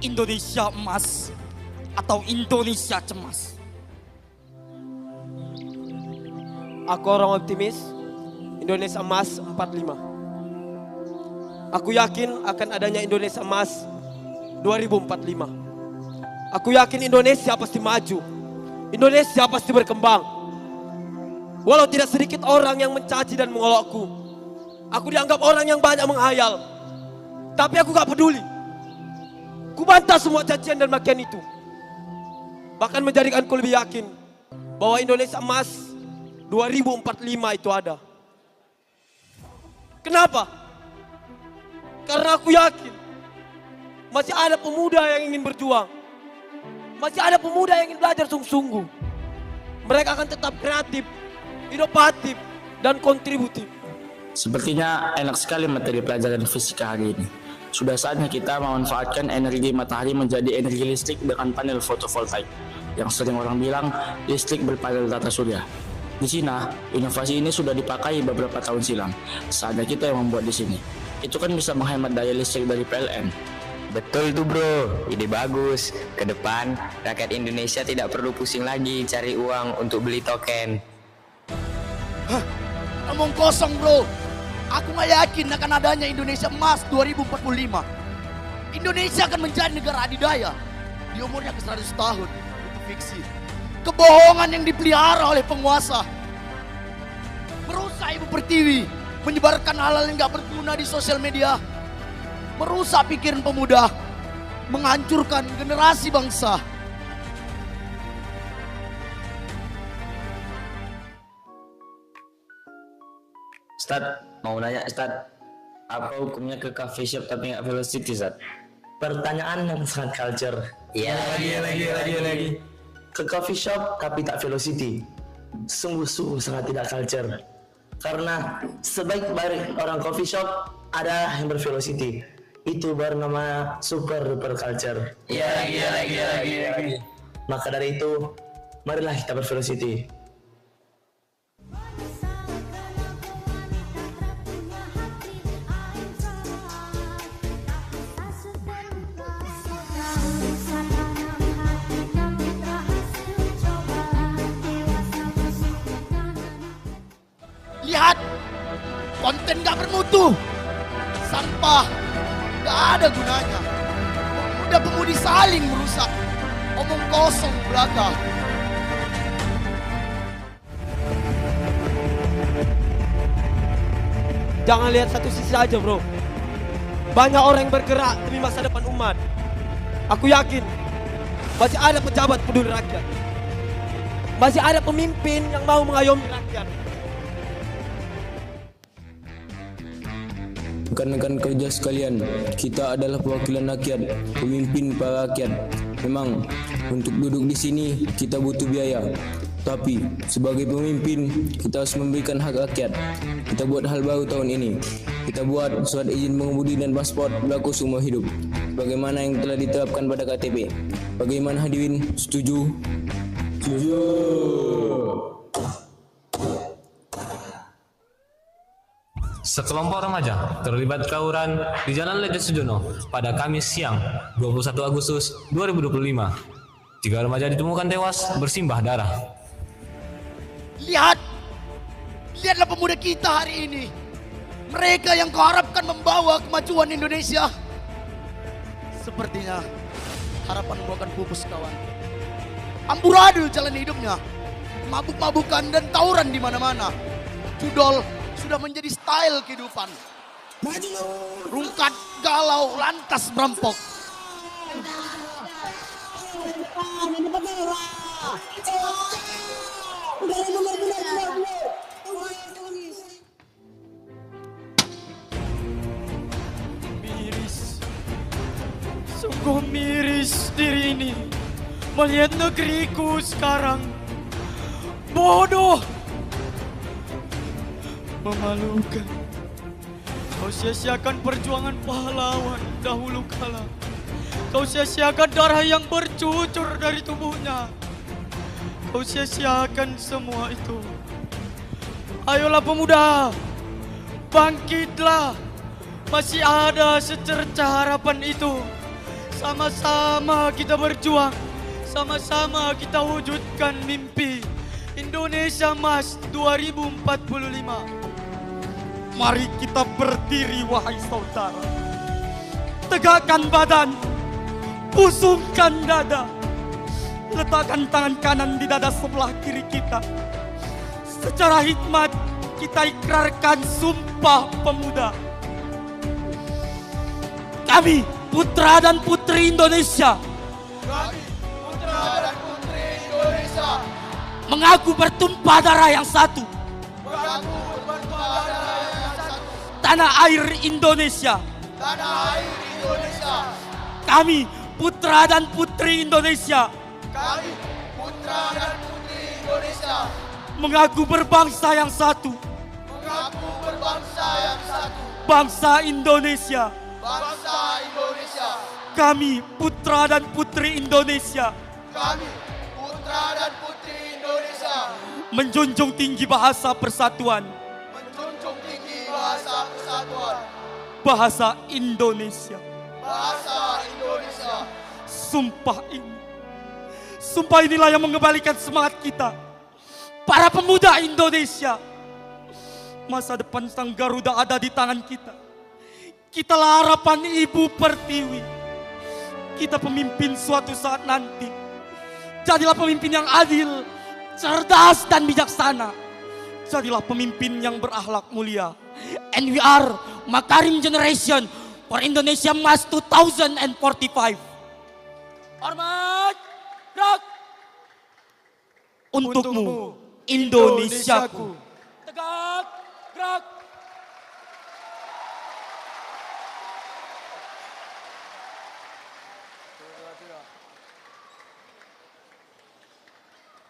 Indonesia emas atau Indonesia cemas? Aku orang optimis, Indonesia emas 45. Aku yakin akan adanya Indonesia emas 2045. Aku yakin Indonesia pasti maju, Indonesia pasti berkembang. Walau tidak sedikit orang yang mencaci dan mengolokku, aku dianggap orang yang banyak menghayal. Tapi aku gak peduli. Ku bantah semua cacian dan makian itu. Bahkan menjadikanku lebih yakin bahwa Indonesia emas 2045 itu ada. Kenapa? Karena aku yakin masih ada pemuda yang ingin berjuang. Masih ada pemuda yang ingin belajar sungguh-sungguh. Mereka akan tetap kreatif, inovatif, dan kontributif. Sepertinya enak sekali materi pelajaran fisika hari ini. Sudah saatnya kita memanfaatkan energi matahari menjadi energi listrik dengan panel fotovoltaik. Yang sering orang bilang listrik berpanel tata surya. Di Cina, inovasi ini sudah dipakai beberapa tahun silam. Saatnya kita yang membuat di sini. Itu kan bisa menghemat daya listrik dari PLN. Betul tuh bro, ide bagus. Ke depan, rakyat Indonesia tidak perlu pusing lagi cari uang untuk beli token. Omong kosong bro. Aku gak yakin akan adanya Indonesia emas 2045. Indonesia akan menjadi negara adidaya di umurnya ke 100 tahun. Itu fiksi. Kebohongan yang dipelihara oleh penguasa. Merusak Ibu Pertiwi, menyebarkan hal-hal yang gak berguna di sosial media. Merusak pikiran pemuda, menghancurkan generasi bangsa. Ustad, mau nanya Ustad, apa hukumnya ke coffee shop tapi nggak velocity Ustad? Pertanyaan yang sangat culture. Iya lagi. Ke coffee shop tapi tak velocity. Sungguh-sungguh sangat tidak culture. Karena sebaik-baik orang coffee shop ada yang bervelocity. Itu baru nama super duper culture. Iya lagi. Maka dari itu, marilah kita bervelocity. Lihat, konten gak bermutu, sampah, gak ada gunanya. Pemuda-pemudi saling merusak, omong kosong belaka. Jangan lihat satu sisi aja bro. Banyak orang yang bergerak demi masa depan umat. Aku yakin masih ada pejabat peduli rakyat. Masih ada pemimpin yang mau mengayomi rakyat. Rekan-rekan kerja sekalian, kita adalah perwakilan rakyat, pemimpin para rakyat. Memang untuk duduk di sini kita butuh biaya, tapi sebagai pemimpin kita harus memberikan hak rakyat. Kita buat hal baru tahun ini. Kita buat surat izin mengemudi dan paspor berlaku seumur hidup, bagaimana yang telah diterapkan pada KTP. Bagaimana hadirin, setuju? Setuju. Sekelompok remaja terlibat tawuran di Jalan Ledjen Sujono pada Kamis siang 21 Agustus 2025. 3 remaja ditemukan tewas bersimbah darah. Lihatlah pemuda kita hari ini. Mereka yang kau harapkan membawa kemajuan Indonesia. Sepertinya harapan akan pupus kawan. Amburadul jalan hidupnya. Mabuk-mabukan dan tawuran di mana-mana. Judol sudah menjadi style kehidupan. Rungkat, galau, lantas merampok. Miris, sungguh miris diri ini melihat negeriku sekarang. Bodoh, memalukan. Kau sia-siakan perjuangan pahlawan dahulu kala. Kau sia-siakan darah yang bercucur dari tubuhnya. Kau sia-siakan semua itu. Ayolah pemuda, bangkitlah. Masih ada secercah harapan itu. Sama-sama kita berjuang. Sama-sama kita wujudkan mimpi Indonesia Emas 2045. Mari kita berdiri wahai saudara. Tegakkan badan, pusungkan dada. Letakkan tangan kanan di dada sebelah kiri kita. Secara hikmat kita ikrarkan sumpah pemuda. Kami putra dan putri Indonesia. Kami putra dan putri Indonesia. Mengaku bertumpah darah yang satu. Mengaku bertumpah darah yang satu. Tanah air Indonesia. Tanah air Indonesia. Kami putra dan putri Indonesia. Kami putra dan putri Indonesia. Mengaku berbangsa yang satu. Mengaku berbangsa yang satu. Bangsa Indonesia. Bangsa Indonesia. Kami putra dan putri Indonesia. Kami putra dan putri Indonesia. Menjunjung tinggi bahasa persatuan. Menjunjung tinggi bahasa persatuan. Bahasa Indonesia. Bahasa Indonesia. Sumpah inilah yang mengembalikan semangat kita. Para pemuda Indonesia. Masa depan sang Garuda ada di tangan kita. Kitalah harapan Ibu Pertiwi. Kita pemimpin suatu saat nanti. Jadilah pemimpin yang adil, cerdas dan bijaksana. Jadilah pemimpin yang berakhlak mulia. And we are Makarim Generation for Indonesia Emas 2045. Hormat, gerak. Untukmu, Indonesiaku. Tegak, gerak.